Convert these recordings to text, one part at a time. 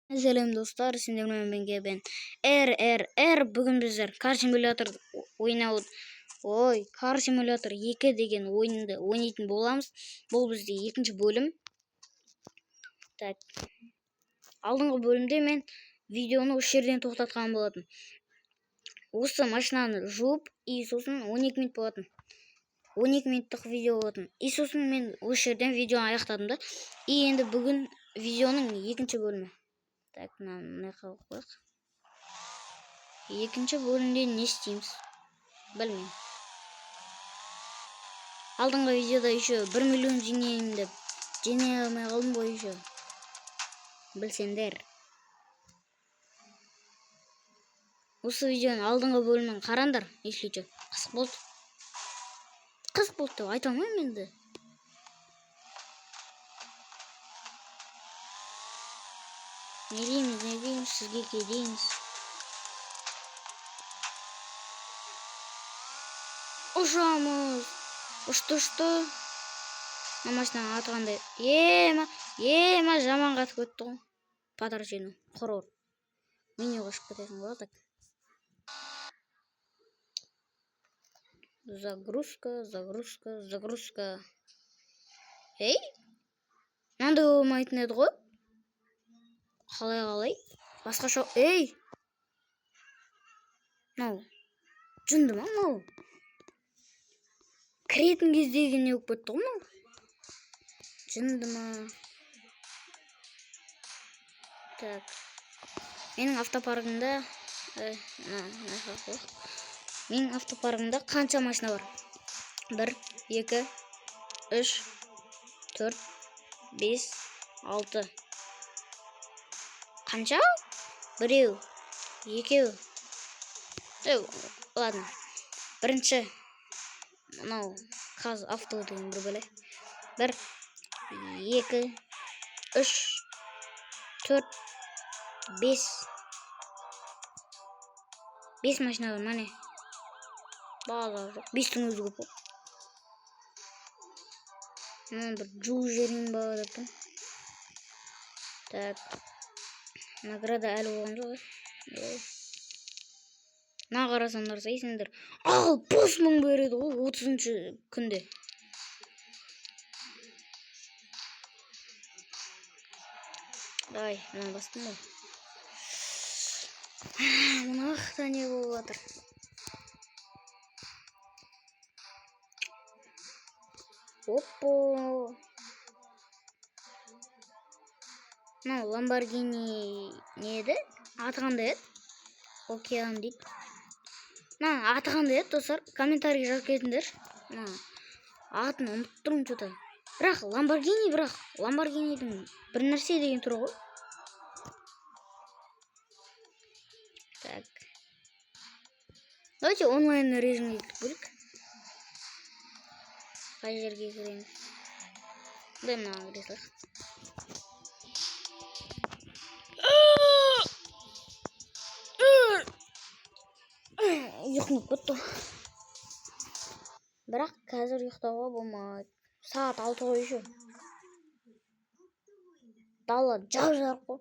Selam dostlar, sinirlenmeyin ben ben. Bugün bizler Car Simulator ойнап Car Simulator 2 деген ойынды ойнайтын боламыз. Бұл бізде екінші бөлім. Так. Алдыңғы бөлімде мен видеоны осы жерден тоқтатқан болатын. Осы машинаны жуып, сосын 12 минут болатын. 12 минуттық видео болатын. Сосын мен осы жерден видеоны аяқтадым да. Енді бүгін видеоның екінші бөлімі. Так, мына қойық. Екінші бөлімде не істейміз? Білмеймін. Алдыңғы видеода еще 1 миллион жинеймін деп жинай алмай қалдым ғой еще. Білсеңдер. Осы видеоның алдыңғы бөлімін қараңдар, если че. Қысық болды. Қысық болды деп айта алмаймын енді. Не дейміз, сізге келейміз. Ұшамыз. Ұшты. Машинаны атқандай. Ема, жаман қатып кетті ғой. Подорожный, құрор. Мене қошып кетесің ғой, так. Загрузка. Ей? Мынандай болмайтын еді ғой. Қалай? Басқаша. Ей! Мынау. Жынды ма мынау? Кіретін кездегі не болып кетті ғой мынау? Жынды ма? Так. Менің автопаркымда қанша машина бар? 1, 2, 3, 4, 5, 6. Қанша? 1, 2. Ладно. Бірінші. Мынау қазір авто деген бір бөлек. 1, 2, 3, 4, 5. 5 машина бар, мане. Баға жоқ. 5-тің өзі көп. Бір жуы жерін баға деппін. Так. Награда әлі болған жоқ. Мына қарасаңдар сейсіңдер. 60.000 береді ғой 30-шы күнде. Ай, мына бастым ғой. Мына ақта не болып жатыр? Оппо. Мына Lamborghini не еді? Аты қандай еді? Океан дейді. Аты қандай еді достар? Комментарий жазып кетіңдер. Атын ұмыттым что-то. Бірақ Lamborghini'дің бір нәрсе деген тұр ғой. Так. Давайте онлайн режимге кіріп. Қай жерге кіреміз? Мына кіресілік. Ұйықтап кетті. Бірақ қазір ұйықтауға болмайды. Сағат 6 ғой еще. Дала жап-жарық қой.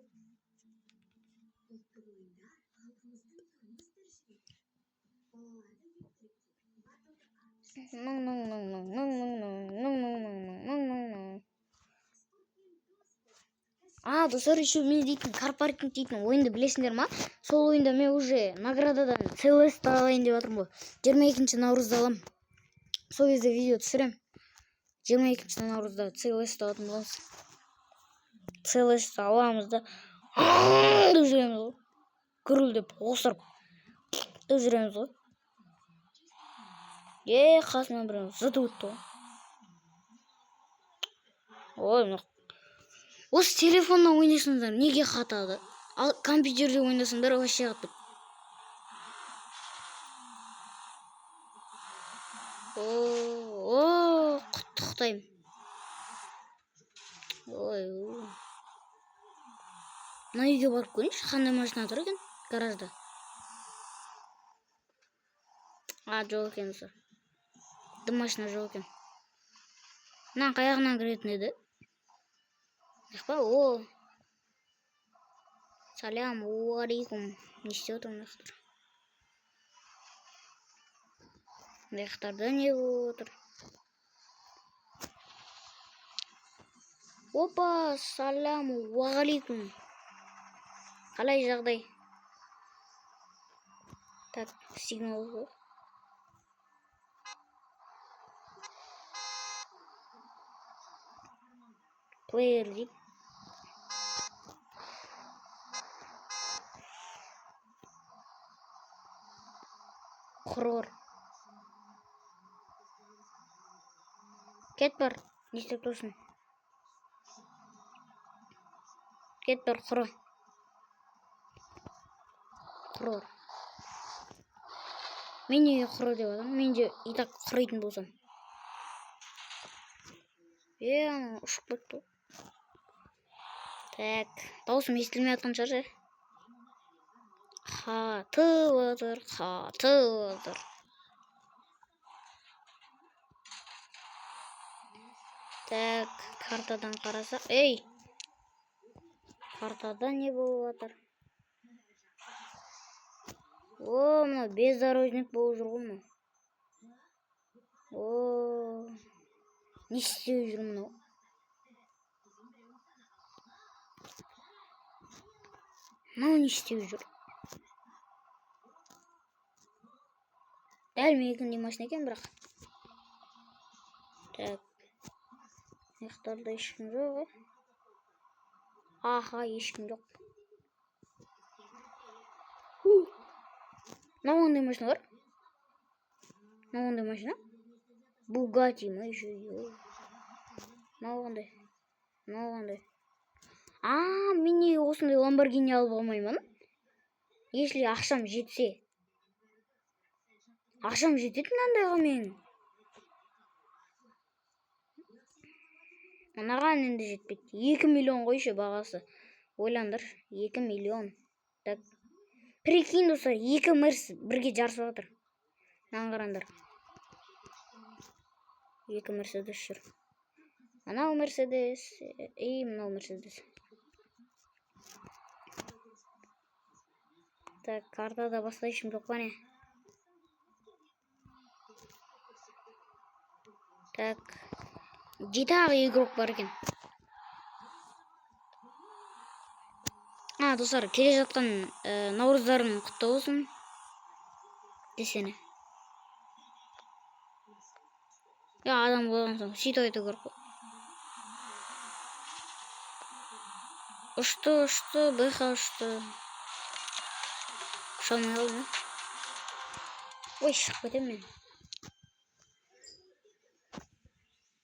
Достар, еще мен дейтін карпаркинг дейтін ойынды білесіңдер ма? Сол ойында мен уже наградадан CLS алайын деп жатырмын ғой. 22 наурызда аламын. Сол кезде видео түсірем. 22 наурызда CLS алатын боламыз. CLS аламыз да жүреміз ғой. Күрілдеп, осырып жүреміз ғой. Қасынан бір зыты өтті ғой. Ой, осы телефоннан ойнасыңдар, неге қатады? Ал компьютерде ойнасыңдар, вообще қатып. Құттықтаймын. Мына үйге барып көрейінші, қандай машина тұр екен гаражда. Жоқ екен осы. Дым машина жоқ екен. Мына қаяғынан кіретін еді? О. Саламалейкум. Не істеп отырмын? Мынаяқтарда не болып отыр? Опа, саламалейкум. Қалай жағдай? Так, сигнал ғой. Плеер deyip. Құрғыр. Кет бар. Не істеп тұрсың? Кет бар, құры. Құрғыр. Мен неге құры деп атам? Мен де и так құрайтын болсам. Ана ұшып кетті. Так, дауысым естілмей жатқан шығар. Қатып отыр, қатып отыр. Так, картадан қарасақ. Ей! Картада не болып жатыр? О, мына бездорожник болып жүр ғой мынау. О, не істеп жүр мынау? Мынау не істеп жүр? Дәл менікіндей машина екен, бірақ. Так. Аяқтарда ешкім жоқ. Аха, ешкім жоқ. Мынау қандай машина бар? Мынау қандай машина? Бугатти ма еще? Мынау қандай? Мынау қандай? Мен неге осындай Lamborghini алып алмаймын? Если ақшам жетсе. Ақшам жетеді мынандайға менің. Мынаған енді жетпейді. 2 миллион қойшы бағасы. Ойландар, 2 миллион. Так. Прикинь, достар, 2 мерс бірге жарысып жатыр. Мынаны қараңдар. 2 мерседес жүр. Мынау мерседес, мынау мерседес. Так, картада басқа ешкім жоқ па не? Так. Жетағы игрок бар екен. Достар, келе жатқан наурыздарың құтты болсын. Десene. Адам болған соң сөйтіп айту керек қой. Ұшты, байқа ұшты. Ұша алмай қалдым. Ой, шығып кетемін мен.